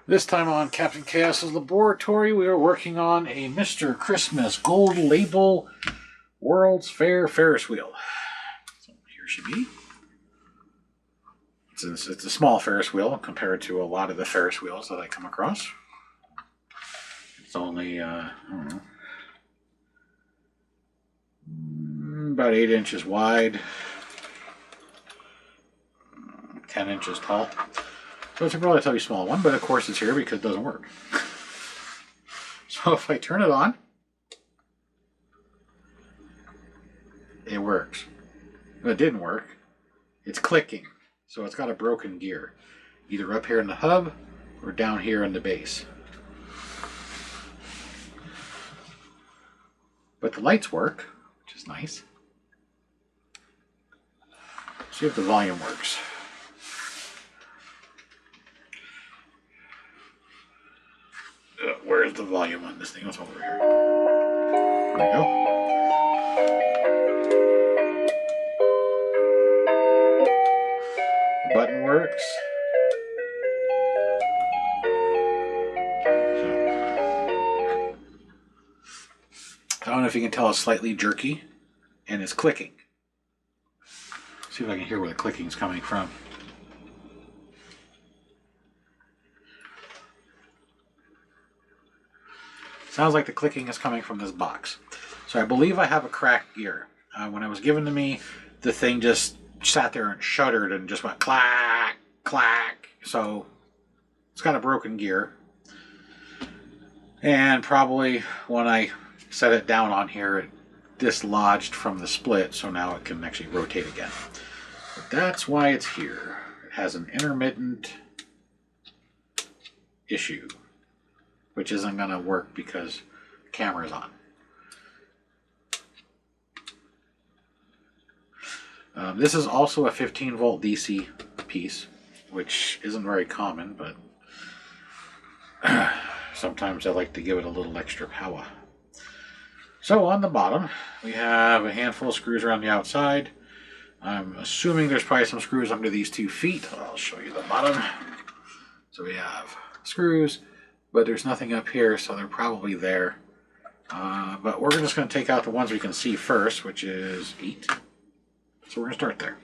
This time on Captain Chaos's laboratory, we are working on a Mr. Christmas Gold Label World's Fair Ferris wheel. So here she be. It's a small Ferris wheel compared to a lot of the Ferris wheels that I come across. It's only, I don't know, about 8 inches wide, 10 inches tall. So it's a relatively small one, but of course it's here because it doesn't work. So if I turn it on, it works. If it didn't work, it's clicking. So it's got a broken gear, either up here in the hub or down here in the base. But the lights work, which is nice. See if the volume works. Where's the volume on this thing? It's over here. There we go. The button works. I don't know if you can tell it's slightly jerky, and it's clicking. See if I can hear where the clicking is coming from. Sounds like the clicking is coming from this box. So I believe I have a cracked gear. When it was given to me, the thing just sat there and shuddered and just went clack, clack. So it's got a broken gear. And probably when I set it down on here, it dislodged from the split, so now it can actually rotate again. But that's why it's here. It has an intermittent issue, which isn't going to work because the camera's on. This is also a 15 volt DC piece, which isn't very common, but sometimes I like to give it a little extra power. So on the bottom, we have a handful of screws around the outside. I'm assuming there's probably some screws under these 2 feet. I'll show you the bottom. So we have screws, but there's nothing up here, so they're probably there. But we're just going to take out the ones we can see first, which is 8. So we're going to start there.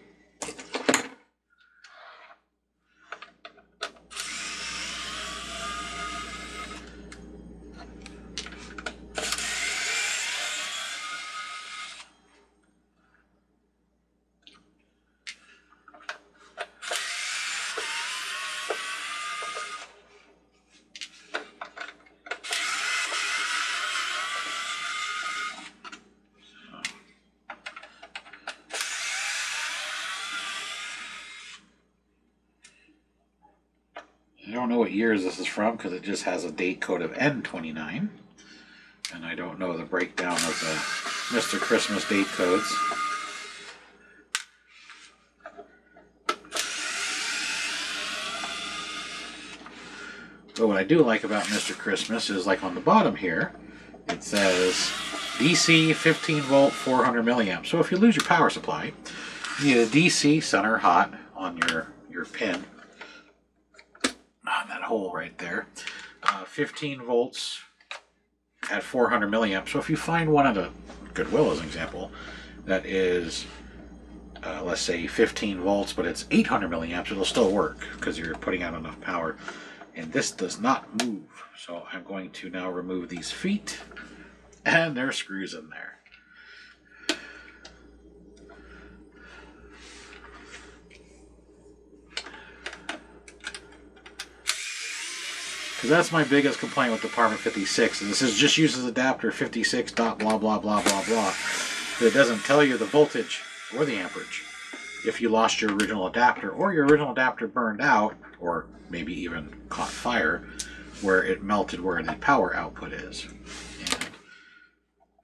I don't know what years this is from because it just has a date code of N29. And I don't know the breakdown of the Mr. Christmas date codes. But what I do like about Mr. Christmas is, like on the bottom here, it says DC 15 volt 400 milliamps. So if you lose your power supply, you need a DC center hot on your pin. On that hole right there. 15 volts at 400 milliamps. So if you find one at a Goodwill as an example that is let's say 15 volts but it's 800 milliamps, it'll still work because you're putting out enough power. And this does not move, so I'm going to now remove these feet, and there are screws in there. Because that's my biggest complaint with Department 56. And this is just uses adapter 56 dot blah blah blah blah blah. But it doesn't tell you the voltage or the amperage. If you lost your original adapter or your original adapter burned out, or maybe even caught fire, where it melted where the power output is. And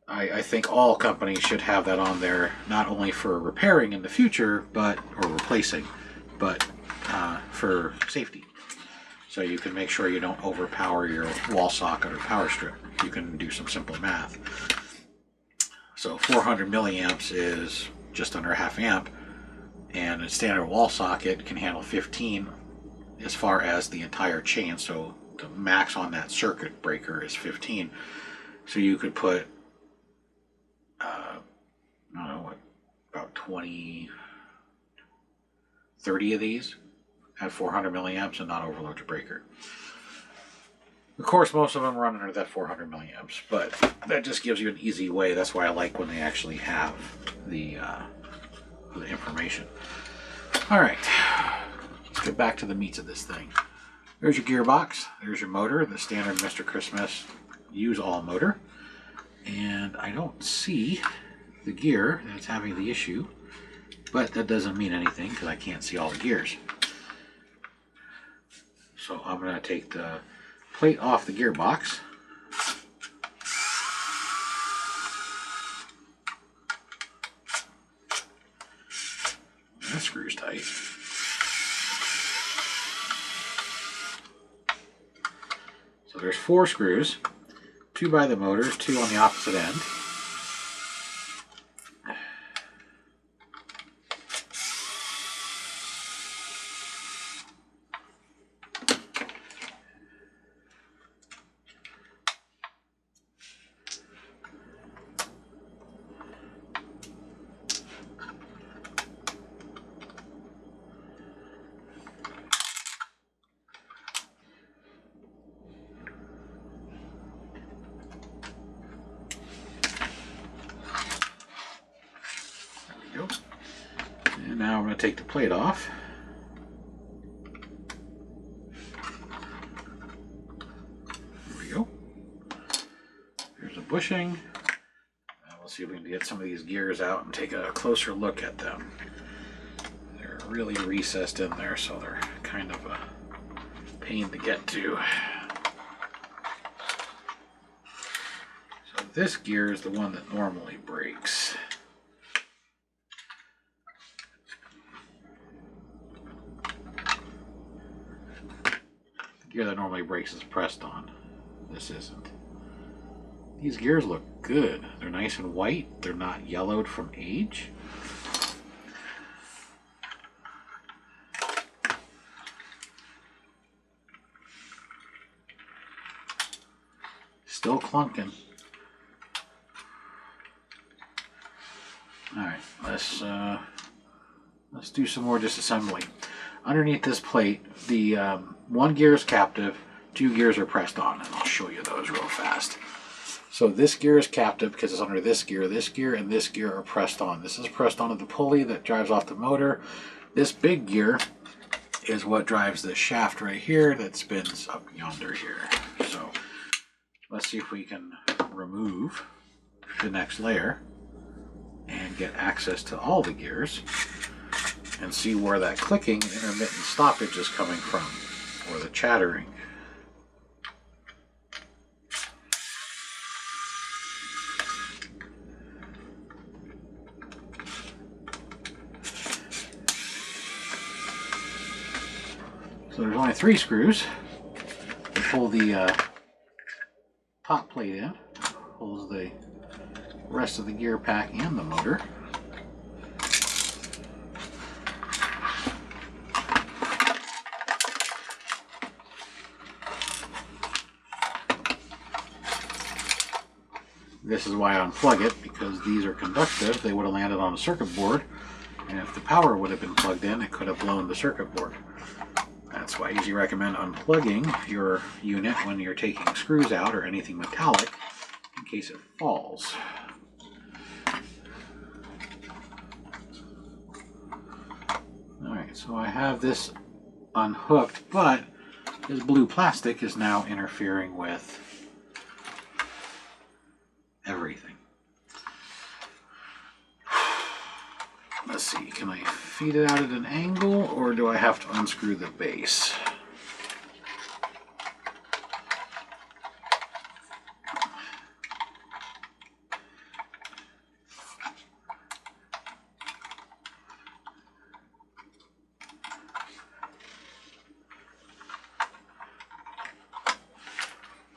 I think all companies should have that on there, not only for repairing in the future, or replacing, but for safety. So you can make sure you don't overpower your wall socket or power strip. You can do some simple math. So 400 milliamps is just under a half amp, and a standard wall socket can handle 15 as far as the entire chain. So the max on that circuit breaker is 15. So you could put, I don't know, what, about 20, 30 of these at 400 milliamps and not overload your breaker. Of course, most of them run under that 400 milliamps, but that just gives you an easy way. That's why I like when they actually have the information. All right, let's get back to the meats of this thing. There's your gearbox. There's your motor, the standard Mr. Christmas use all motor. And I don't see the gear that's having the issue, but that doesn't mean anything because I can't see all the gears. So I'm going to take the plate off the gearbox. That screw's tight. So there's 4 screws, 2 by the motor, 2 on the opposite end. And now I'm going to take the plate off. There we go. Here's a bushing. We'll see if we can get some of these gears out and take a closer look at them. They're really recessed in there, so they're kind of a pain to get to. So this gear is the one that normally breaks. Gear that normally breaks is pressed on. This isn't. These gears look good. They're nice and white. They're not yellowed from age. Still clunking. Alright, let's do some more disassembly. Underneath this plate, the 1 gear is captive, 2 gears are pressed on, and I'll show you those real fast. So this gear is captive because it's under this gear, and this gear are pressed on. This is pressed onto the pulley that drives off the motor. This big gear is what drives the shaft right here that spins up yonder here. So let's see if we can remove the next layer and get access to all the gears and see where that clicking and intermittent stoppage is coming from, or the chattering. So there's only 3 screws to pull the top plate in, pulls the rest of the gear pack and the motor. This is why I unplug it, because these are conductive. They would have landed on a circuit board, and if the power would have been plugged in, it could have blown the circuit board. That's why I usually recommend unplugging your unit when you're taking screws out or anything metallic in case it falls. Alright, so I have this unhooked, but this blue plastic is now interfering with everything. Let's see, can I feed it out at an angle, or do I have to unscrew the base?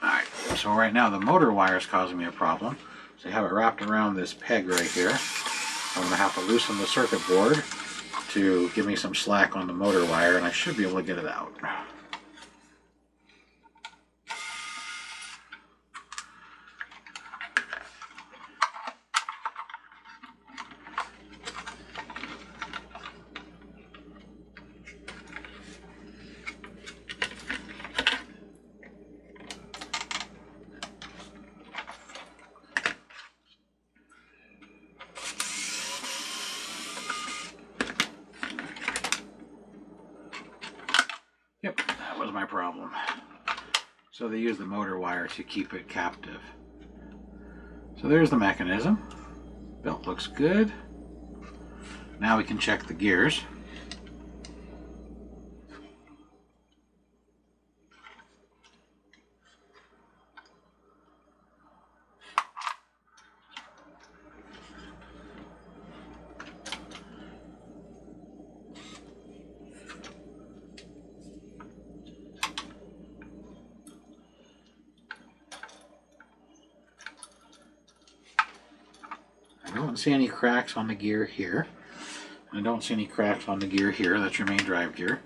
Alright, so right now the motor wire is causing me a problem. So I have it wrapped around this peg right here. I'm going to have to loosen the circuit board to give me some slack on the motor wire, and I should be able to get it out. Yep, that was my problem. So they use the motor wire to keep it captive. So there's the mechanism. Belt looks good. Now we can check the gears. I don't see any cracks on the gear here. I don't see any cracks on the gear here. That's your main drive gear.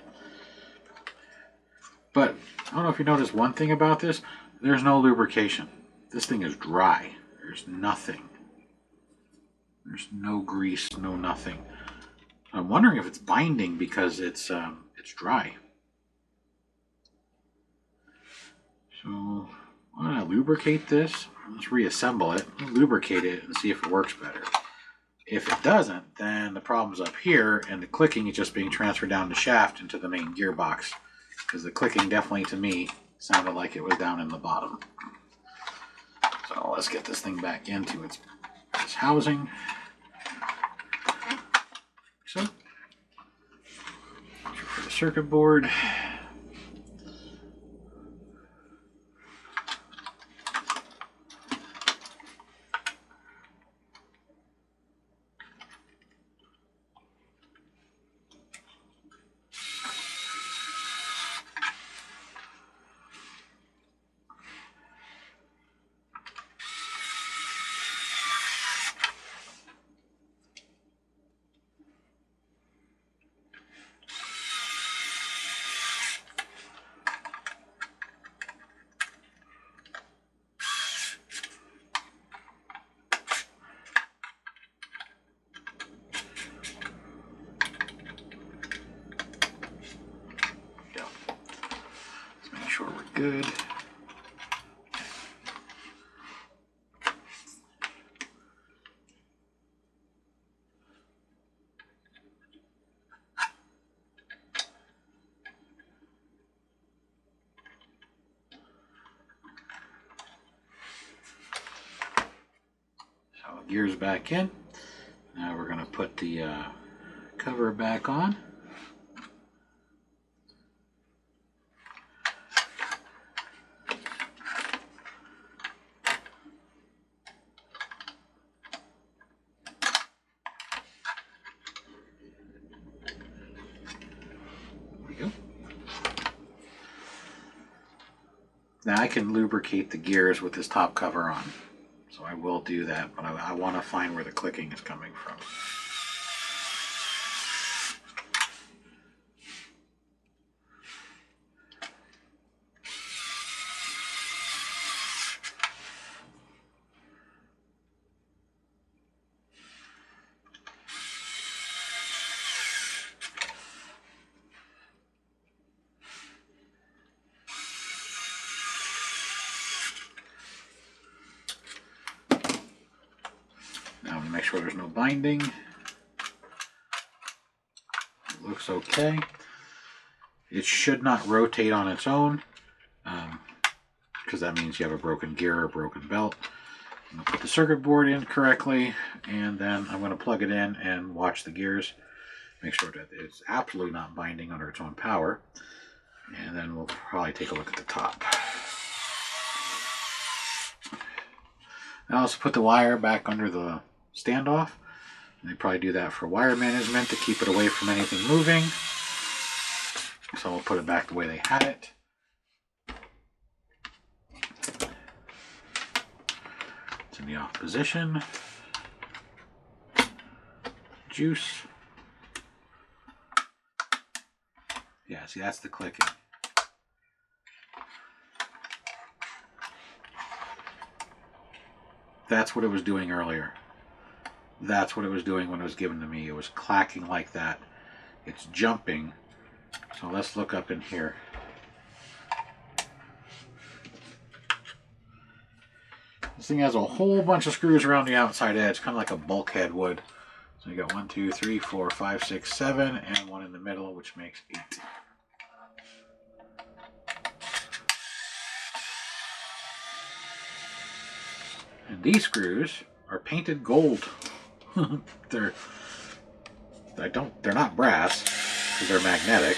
But I don't know if you noticed one thing about this. There's no lubrication. This thing is dry. There's nothing. There's no grease, no nothing. I'm wondering if it's binding because it's dry. So why don't I lubricate this? Let's reassemble it, lubricate it, and see if it works better. If it doesn't, then the problem's up here, and the clicking is just being transferred down the shaft into the main gearbox. Because the clicking definitely, to me, sounded like it was down in the bottom. So let's get this thing back into its housing. So, for the circuit board. Sure we're good. So gears back in. Now we're going to put the cover back on. Now I can lubricate the gears with this top cover on, so I will do that, but I want to find where the clicking is coming from. Now to make sure there's no binding. It looks okay. It should not rotate on its own, because that means you have a broken gear or a broken belt. I'm going to put the circuit board in correctly, and then I'm going to plug it in and watch the gears. Make sure that it's absolutely not binding under its own power. And then we'll probably take a look at the top. I also put the wire back under the standoff. And they probably do that for wire management to keep it away from anything moving. So we'll put it back the way they had it. It's in the off position. Juice. Yeah, see, that's the clicking. That's what it was doing earlier. That's what it was doing when it was given to me. It was clacking like that. It's jumping. So let's look up in here. This thing has a whole bunch of screws around the outside edge, kind of like a bulkhead would. So you got 1, 2, 3, 4, 5, 6, 7, and one in the middle, which makes 8. These screws are painted gold. they're not brass because they're magnetic.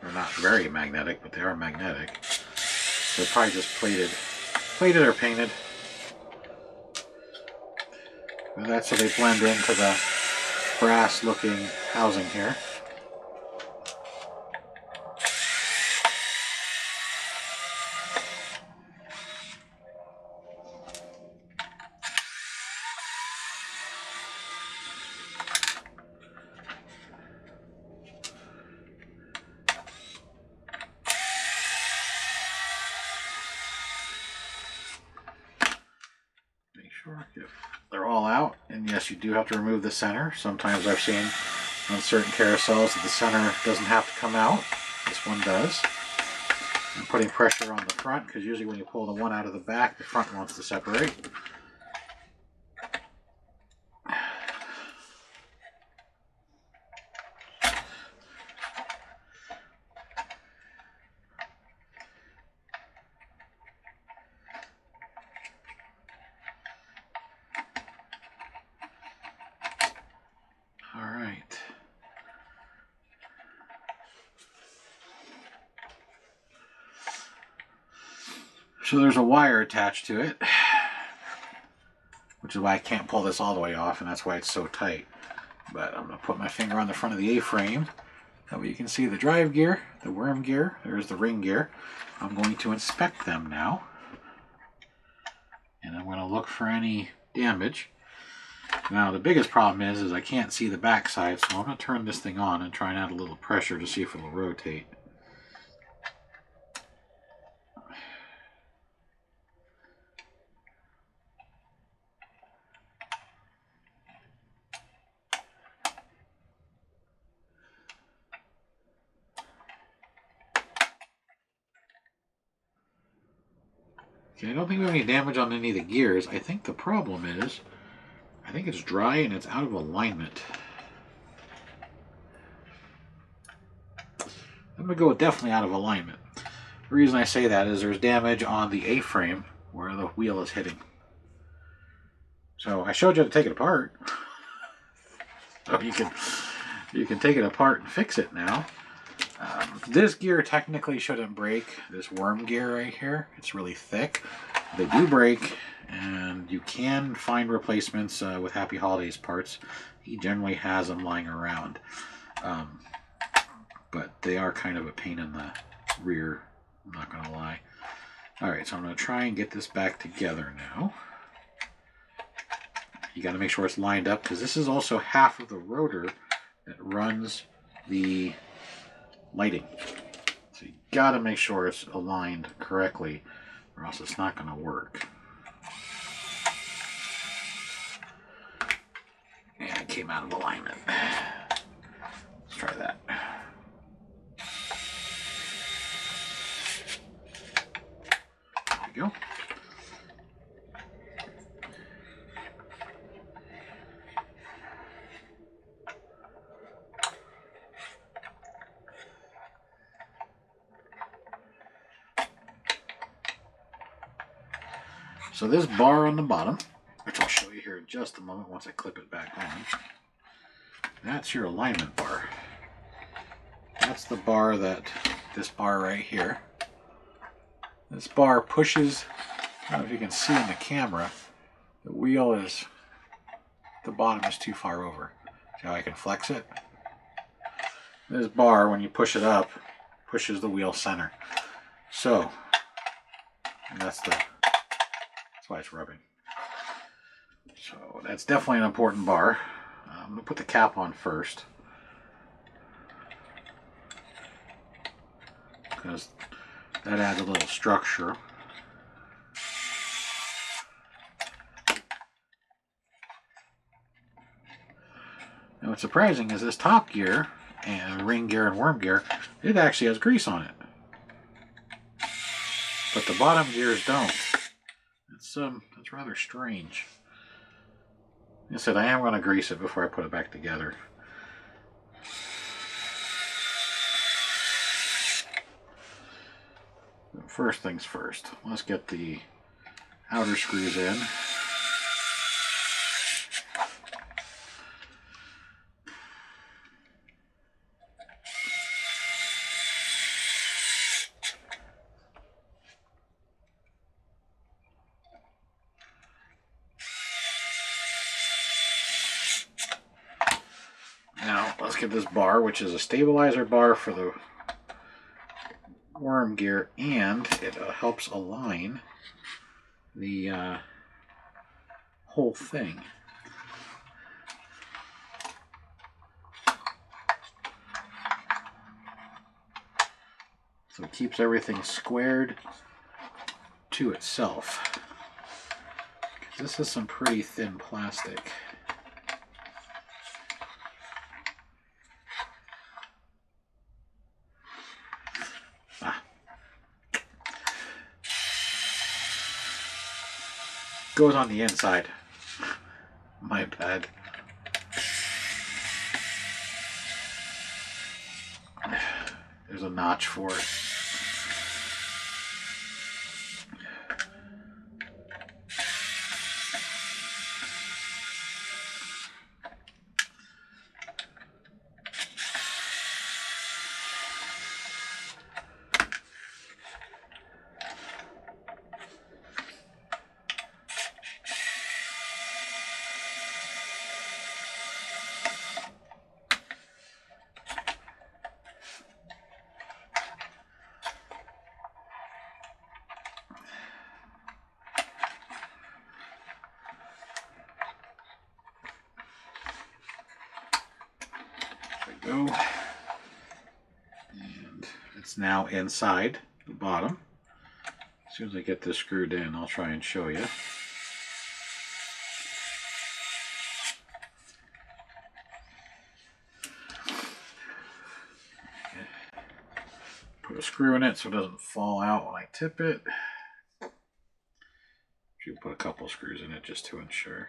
They're not very magnetic, but they are magnetic. They're probably just plated or painted. But that's so they blend into the brass looking housing here. If they're all out, and yes, you do have to remove the center. Sometimes I've seen on certain carousels that the center doesn't have to come out. This one does. I'm putting pressure on the front because usually when you pull the one out of the back, the front wants to separate. So there's a wire attached to it, which is why I can't pull this all the way off, and that's why it's so tight. But I'm going to put my finger on the front of the A-frame. That way you can see the drive gear, the worm gear, there's the ring gear. I'm going to inspect them now. And I'm going to look for any damage. Now the biggest problem is I can't see the back side, so I'm going to turn this thing on and try and add a little pressure to see if it'll rotate. Okay, I don't think we have any damage on any of the gears. I think the problem is, I think it's dry and it's out of alignment. I'm going to go definitely out of alignment. The reason I say that is there's damage on the A-frame where the wheel is hitting. So I showed you how to take it apart. So you can take it apart and fix it now. This gear technically shouldn't break. This worm gear right here, it's really thick. They do break, and you can find replacements with Happy Holidays parts. He generally has them lying around. But they are kind of a pain in the rear, I'm not going to lie. Alright, so I'm going to try and get this back together now. You got to make sure it's lined up, because this is also half of the rotor that runs the lighting. So you got to make sure it's aligned correctly, or else it's not going to work. And it came out of alignment. Let's try that. There we go. So this bar on the bottom, which I'll show you here in just a moment once I clip it back on, that's your alignment bar. That's the bar this bar right here. This bar pushes, I don't know if you can see in the camera, the wheel is, the bottom is too far over. See how I can flex it? This bar, when you push it up, pushes the wheel center. So, and that's why it's rubbing. So that's definitely an important bar. I'm going to put the cap on first, because that adds a little structure. Now what's surprising is this top gear and ring gear and worm gear, it actually has grease on it, but the bottom gears don't. That's rather strange. Like I said, I am going to grease it before I put it back together. first things first. Let's get the outer screws in. Now, let's get this bar, which is a stabilizer bar for the worm gear, and it helps align the whole thing. So it keeps everything squared to itself. This is some pretty thin plastic. Goes on the inside. My bad. There's a notch for it. Go. And it's now inside the bottom. As soon as I get this screwed in, I'll try and show you. Put a screw in it so it doesn't fall out when I tip it. Should put a couple screws in it just to ensure.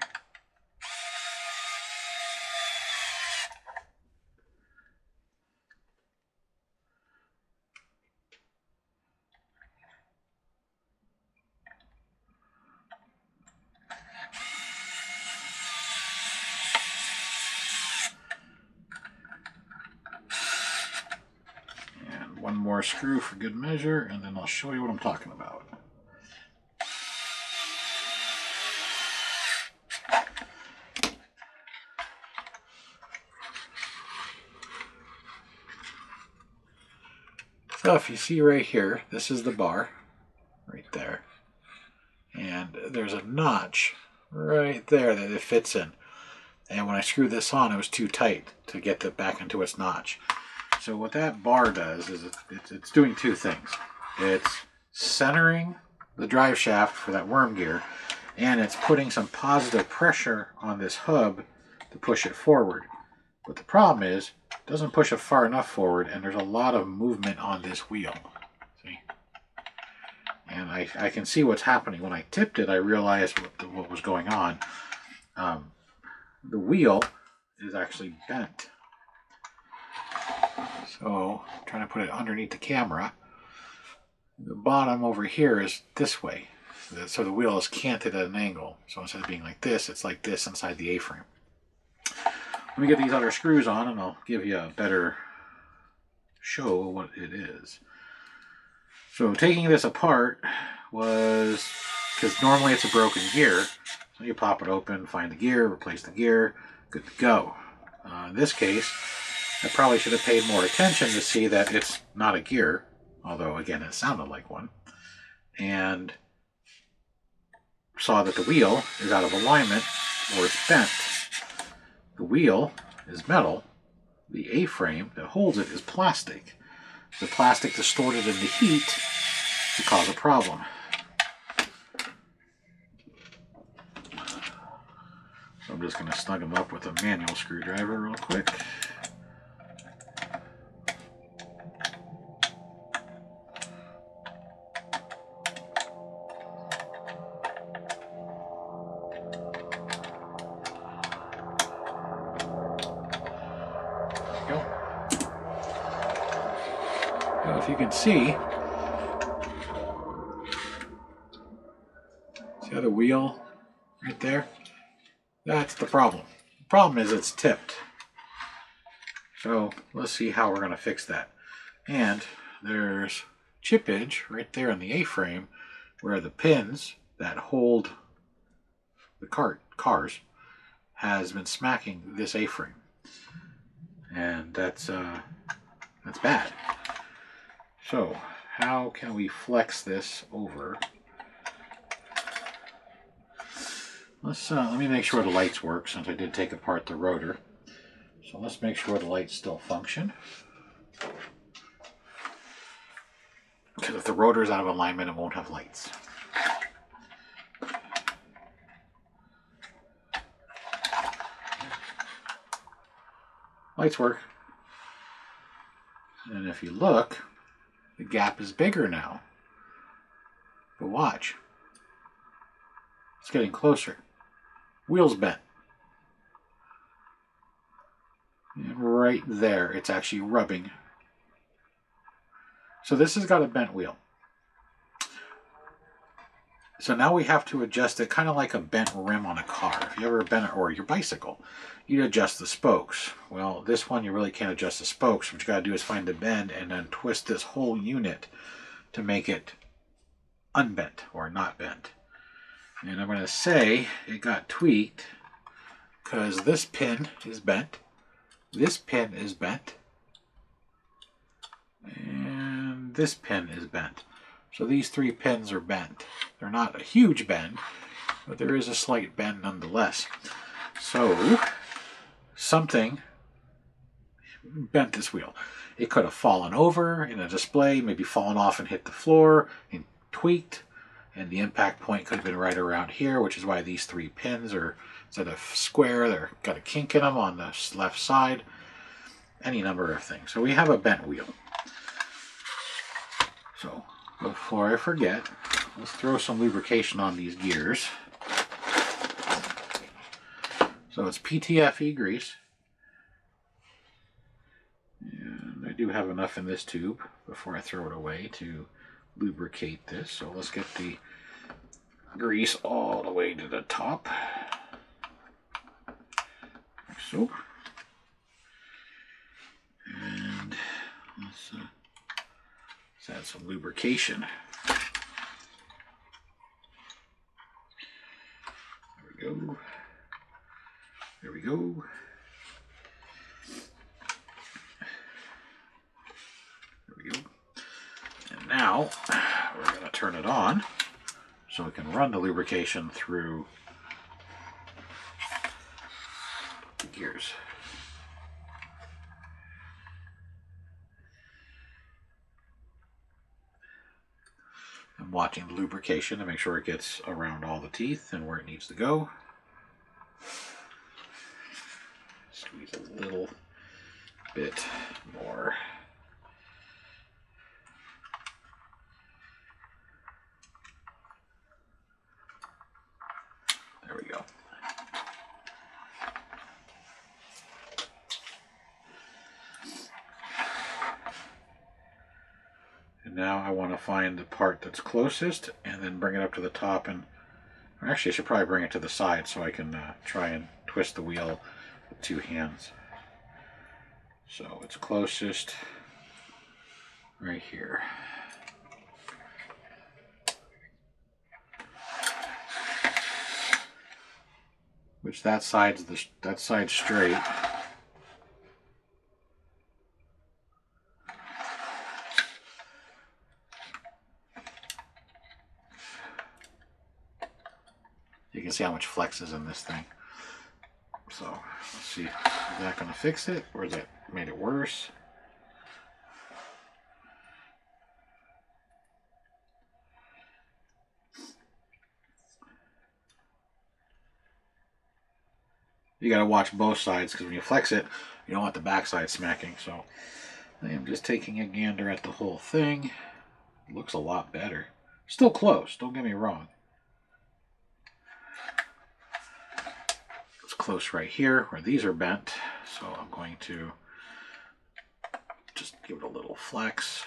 One more screw for good measure, and then I'll show you what I'm talking about. So if you see right here, this is the bar, right there. And there's a notch right there that it fits in. And when I screwed this on, it was too tight to get it back into its notch. So what that bar does is it's doing two things. It's centering the drive shaft for that worm gear, and it's putting some positive pressure on this hub to push it forward. But the problem is, it doesn't push it far enough forward, and there's a lot of movement on this wheel. See? And I can see what's happening. When I tipped it, I realized what was going on. The wheel is actually bent. So, I'm trying to put it underneath the camera. The bottom over here is this way. So the wheel is canted at an angle. So instead of being like this, it's like this inside the A-frame. Let me get these other screws on and I'll give you a better show of what it is. So taking this apart was, because normally it's a broken gear. So you pop it open, find the gear, replace the gear, good to go. In this case, I probably should have paid more attention to see that it's not a gear, although again it sounded like one, and saw that the wheel is out of alignment or it's bent. The wheel is metal, the A-frame that holds it is plastic. The plastic distorted in the heat to cause a problem. So I'm just going to snug them up with a manual screwdriver real quick. If you can see, See the wheel right there? That's the problem. The problem is it's tipped. So let's see how we're going to fix that. And there's chippage right there in the A-frame where the pins that hold the cars has been smacking this A-frame. And that's bad. So how can we flex this over? Let me make sure the lights work, since I did take apart the rotor. So let's make sure the lights still function. Because if the rotor is out of alignment, it won't have lights. Lights work. And if you look, the gap is bigger now. But watch. It's getting closer. Wheel's bent. And right there, it's actually rubbing. So this has got a bent wheel. So now we have to adjust it kind of like a bent rim on a car. If you ever bent it, or your bicycle, you adjust the spokes. Well, this one you really can't adjust the spokes. What you got to do is find the bend and then twist this whole unit to make it unbent or not bent. And I'm going to say it got tweaked because this pin is bent, this pin is bent, and this pin is bent. So these three pins are bent. They're not a huge bend, but there is a slight bend nonetheless. So something bent this wheel. It could have fallen over in a display, maybe fallen off and hit the floor and tweaked. And the impact point could have been right around here, which is why these three pins are, instead of square, they've got a kink in them on the left side. Any number of things. So we have a bent wheel. So before I forget, let's throw some lubrication on these gears. So it's PTFE grease. And I do have enough in this tube before I throw it away to lubricate this. So let's get the grease all the way to the top, like so. And let's add some lubrication. There we go. There we go. There we go. And now we're going to turn it on so we can run the lubrication through the gears. I'm watching the lubrication to make sure it gets around all the teeth and where it needs to go. Squeeze a little bit more. There we go. And now I want to find the part that's closest and then bring it up to the top, and actually I should probably bring it to the side so I can try and twist the wheel with two hands. So it's closest right here. Which that side's straight. You can see how much flex is in this thing. So let's see, is that going to fix it, or has that made it worse? You got to watch both sides, because when you flex it, you don't want the back side smacking. So I am just taking a gander at the whole thing. It looks a lot better. Still close, don't get me wrong. It's close right here where these are bent, so I'm going to just give it a little flex.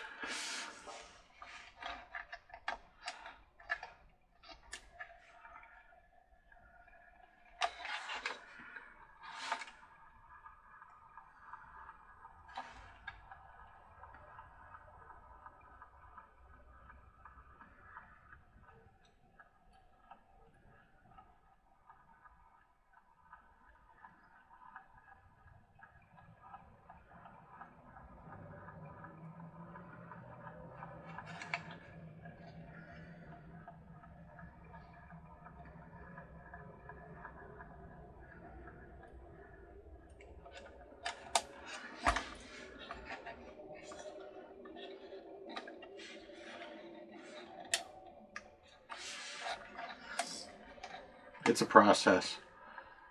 It's a process.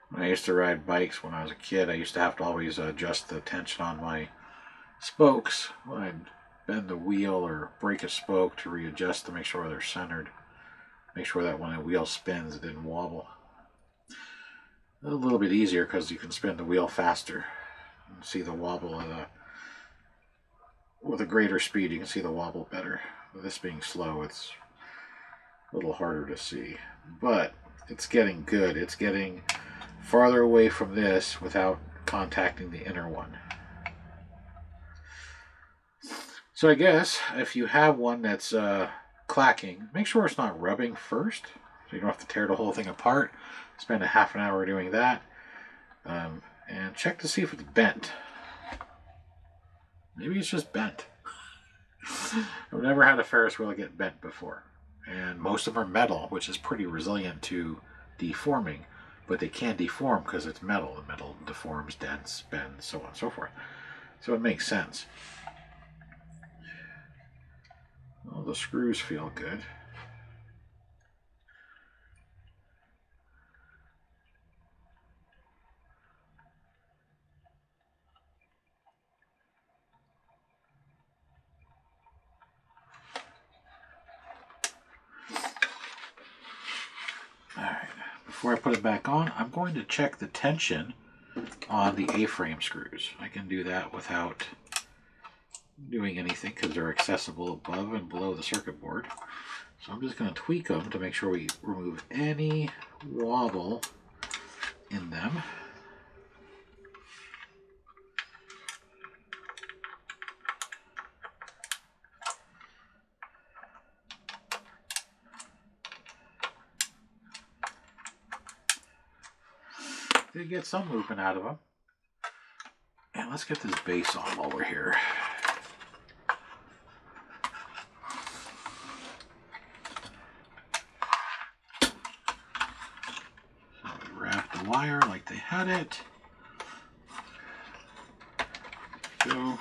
When I used to ride bikes when I was a kid, I used to have to always adjust the tension on my spokes when I'd bend the wheel or break a spoke to readjust to make sure they're centered. Make sure that when the wheel spins, it didn't wobble. A little bit easier because you can spin the wheel faster and see the wobble with a greater speed. You can see the wobble better. With this being slow, it's a little harder to see, but it's getting good. It's getting farther away from this without contacting the inner one. So I guess if you have one that's clacking, make sure it's not rubbing first, so you don't have to tear the whole thing apart. Spend a half an hour doing that, and check to see if it's bent. Maybe it's just bent. I've never had a Ferris wheel get bent before, and most of them are metal, which is pretty resilient to deforming, but they can deform because it's metal. The metal deforms, dents, bends, so on and so forth. So it makes sense. Well, the screws feel good. Alright, before I put it back on, I'm going to check the tension on the A-frame screws. I can do that without doing anything because they're accessible above and below the circuit board. So I'm just going to tweak them to make sure we remove any wobble in them. Did get some movement out of them. And let's get this base on while we're here. So we wrap the wire like they had it. Go.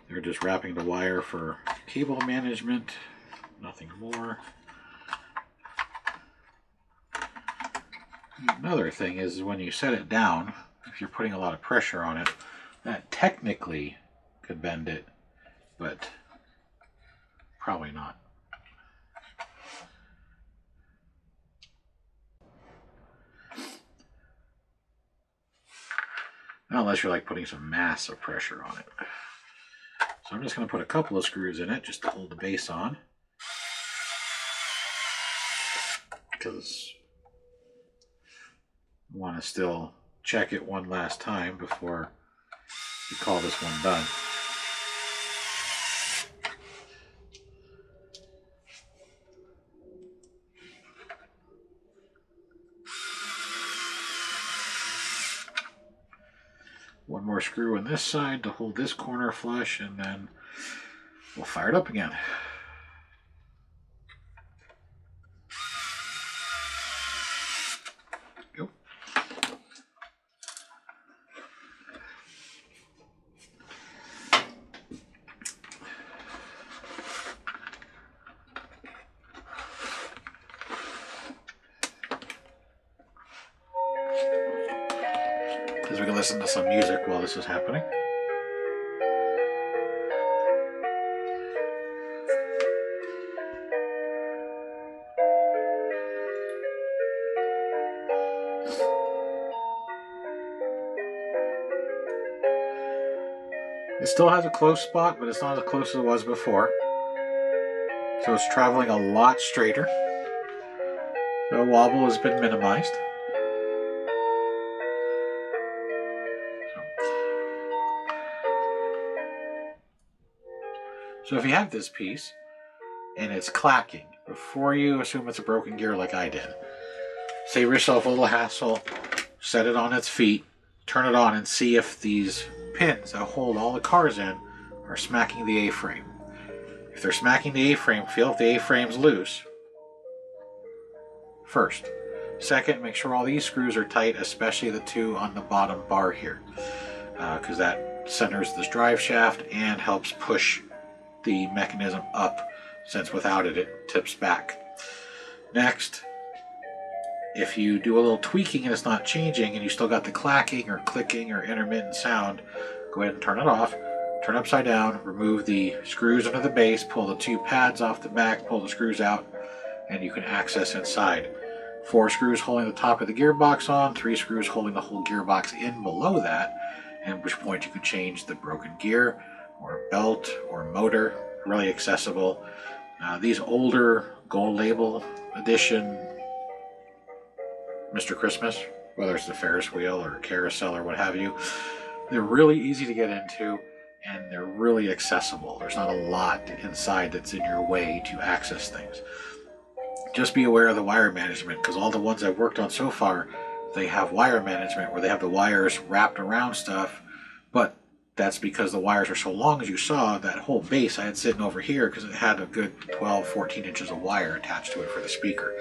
They're just wrapping the wire for cable management, nothing more. Another thing is when you set it down, if you're putting a lot of pressure on it, that technically could bend it, but probably not. Unless you're like putting some massive pressure on it. So I'm just going to put a couple of screws in it just to hold the base on. Because I want to still check it one last time before we call this one done. One more screw on this side to hold this corner flush, and then we'll fire it up again. Go. Because we can listen to some music while this is happening. It still has a close spot, but it's not as close as it was before. So it's traveling a lot straighter. The wobble has been minimized. So if you have this piece and it's clacking, before you assume it's a broken gear like I did, save yourself a little hassle, set it on its feet, turn it on, and see if these pins that hold all the cars in are smacking the A-frame. If they're smacking the A-frame, feel if the A-frame's loose first. Second, make sure all these screws are tight, especially the two on the bottom bar here, because that centers this drive shaft and helps push the mechanism up, since without it, it tips back. Next, If you do a little tweaking and it's not changing and you still got the clacking or clicking or intermittent sound, go ahead and turn it off. Turn upside down, remove the screws under the base, pull the 2 pads off the back, pull the screws out, and you can access inside. 4 screws holding the top of the gearbox on, 3 screws holding the whole gearbox in below that, at which point you can change the broken gear or belt or motor. Really accessible. These older gold label edition Mr. Christmas, whether it's the Ferris wheel or carousel or what have you, they're really easy to get into and they're really accessible. There's not a lot inside that's in your way to access things. Just be aware of the wire management, because all the ones I've worked on so far, they have wire management where they have the wires wrapped around stuff, but that's because the wires are so long. As you saw, that whole base I had sitting over here because it had a good 12-14 inches of wire attached to it for the speaker.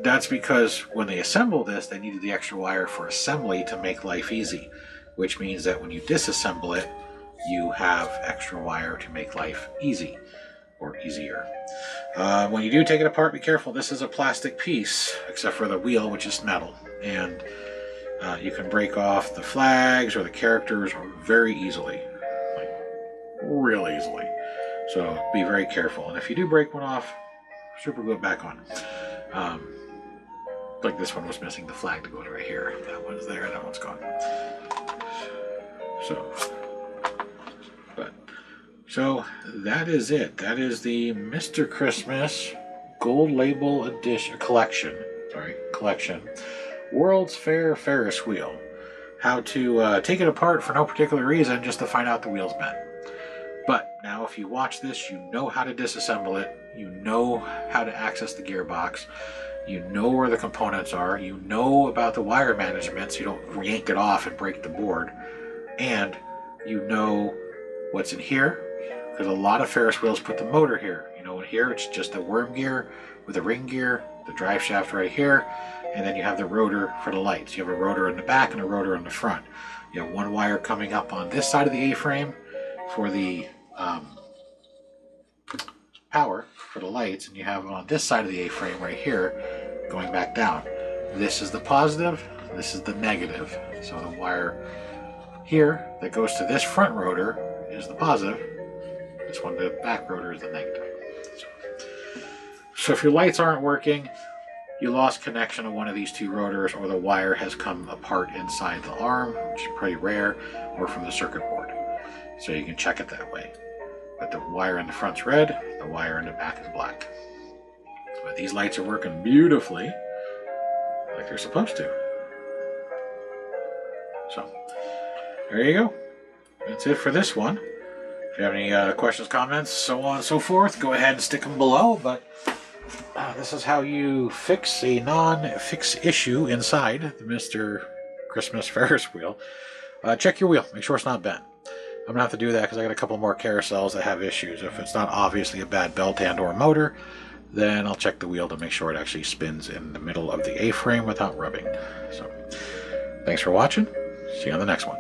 That's because when they assembled this, they needed the extra wire for assembly to make life easy, which means that when you disassemble it, you have extra wire to make life easy, or easier. When you do take it apart, be careful. This is a plastic piece, except for the wheel, which is metal. And you can break off the flags or the characters very easily, like real easily. So be very careful. And if you do break one off, super glue it back on. Like this one was missing the flag that goes right here. That one's there, that one's gone. So that is it. That is the Mr. Christmas Gold Label Edition collection. World's Fair Ferris wheel. How to take it apart for no particular reason, just to find out the wheel's bent. But now if you watch this, you know how to disassemble it. You know how to access the gearbox. You know where the components are. You know about the wire management so you don't yank it off and break the board. And you know what's in here. Because a lot of Ferris wheels put the motor here. You know, in here it's just a worm gear with a ring gear, the drive shaft right here, and then you have the rotor for the lights. You have a rotor in the back and a rotor in the front. You have one wire coming up on this side of the A-frame for the power for the lights, and you have it on this side of the A-frame right here going back down. This is the positive, this is the negative. So the wire here that goes to this front rotor is the positive. This one, the back rotor, is the negative. So if your lights aren't working, you lost connection to one of these 2 rotors, or the wire has come apart inside the arm, which is pretty rare, or from the circuit board. So you can check it that way. But the wire in the front's red, the wire in the back is black. But these lights are working beautifully, like they're supposed to. So, there you go. That's it for this one. If you have any questions, comments, so on and so forth, go ahead and stick them below. But this is how you fix a non-fix issue inside the Mr. Christmas Ferris wheel. Check your wheel. Make sure it's not bent. I'm going to have to do that because I got a couple more carousels that have issues. If it's not obviously a bad belt and or motor, then I'll check the wheel to make sure it actually spins in the middle of the A-frame without rubbing. So, thanks for watching. See you on the next one.